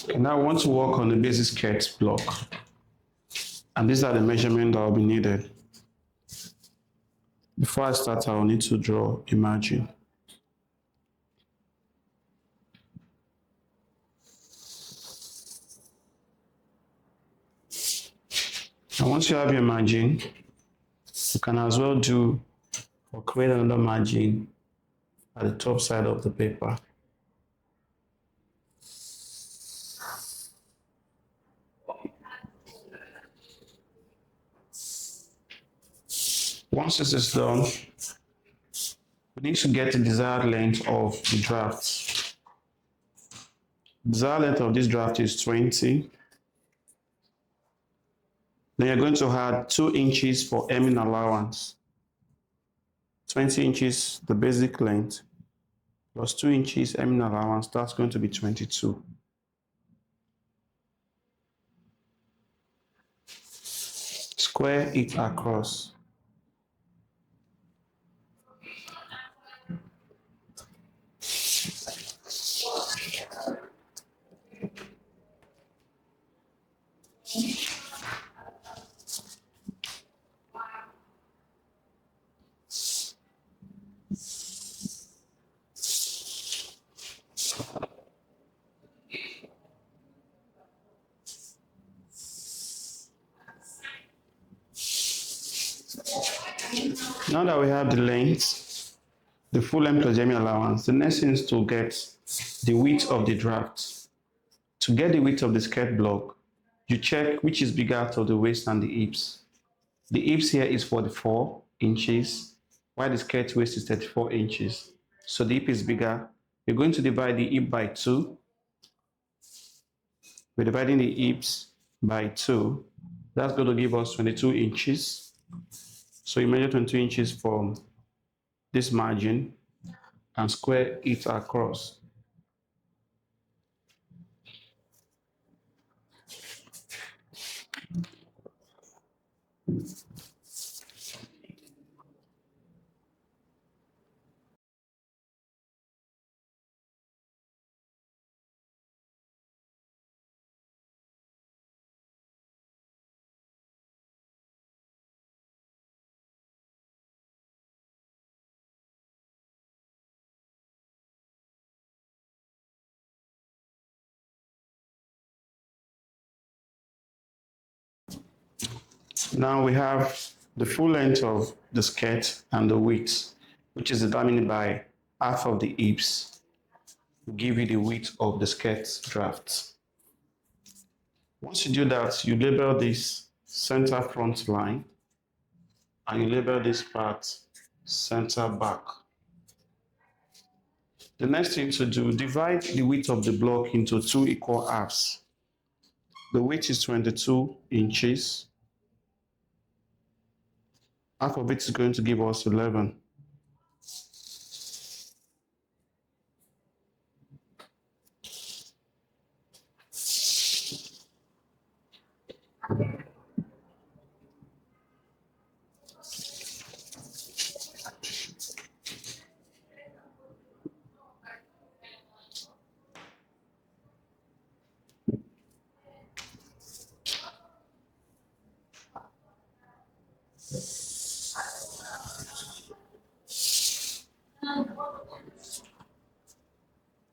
And now I want to work on the basic skirt block. And these are the measurements that will be needed. Before I start, I will need to draw a margin. And once you have your margin, you can as well do or create another margin at the top side of the paper. Once this is done, we need to get the desired length of the draft. The desired length of this draft is 20. Then you're going to add 2 inches for hemming allowance. 20 inches, the basic length, plus 2 inches hemming allowance, that's going to be 22. Square it across. Now that we have the length, the full length plus hemming allowance, the next thing is to get the width of the draft. To get the width of the skirt block, you check which is bigger out of the waist and the hips. The hips here is 44 inches, while the skirt waist is 34 inches. So the hip is bigger. You're going to divide the hip by 2. We're dividing the hips by 2. That's going to give us 22 inches. So you measure 22 inches from this margin and square it across. Now we have the full length of the skirt and the width, which is determined by half of the hips. Will give you the width of the skirt draft. Once you do that, you label this center front line and you label this part center back. The next thing to do, divide the width of the block into 2 equal halves. The width is 22 inches. Half of it is going to give us 11.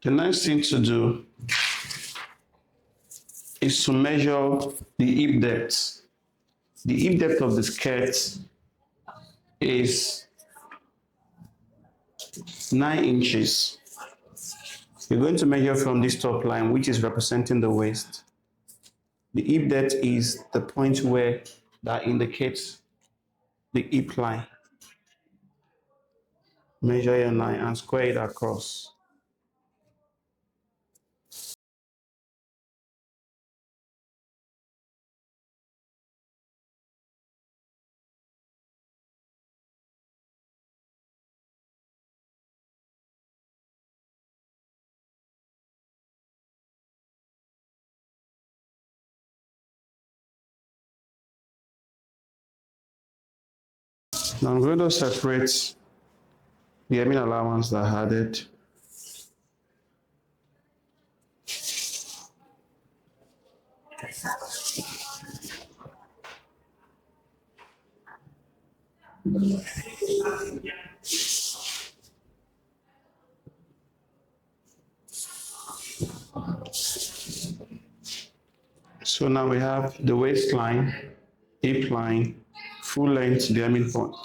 The next thing to do is to measure the hip depth. The hip depth of the skirt is 9 inches. You're going to measure from this top line, which is representing the waist. The hip depth is the point where that indicates the hip line. Measure your line and square it across. Now I'm going to separate the hemming allowance that I added. So now we have the waistline, hip line, full length, the hemming point.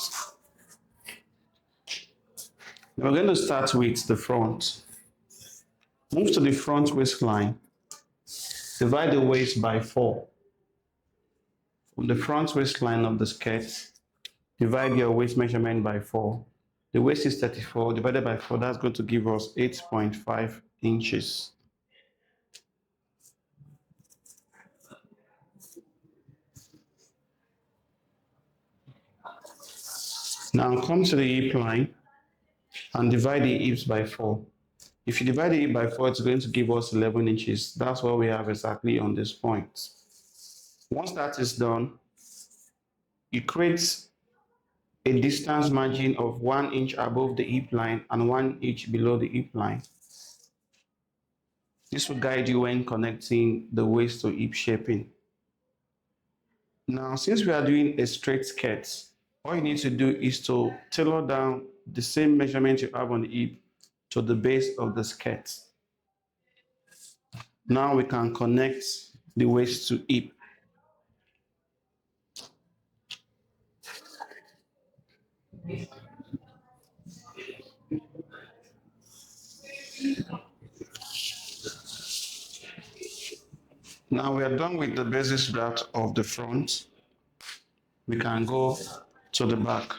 Now we're going to start with the front. Move to the front waistline. Divide the waist by 4. From the front waistline of the skirt, divide your waist measurement by 4. The waist is 34 divided by 4. That's going to give us 8.5 inches. Now come to the hip line and divide the hips by 4. If you divide the hip by 4, it's going to give us 11 inches. That's what we have exactly on this point. Once that is done, you create a distance margin of 1 inch above the hip line and 1 inch below the hip line. This will guide you when connecting the waist to hip shaping. Now, since we are doing a straight skirt, all you need to do is to tailor down the same measurement you have on the hip to the base of the skirt. Now we can connect the waist to hip. Now we are done with the basic part of the front. We can go to the back.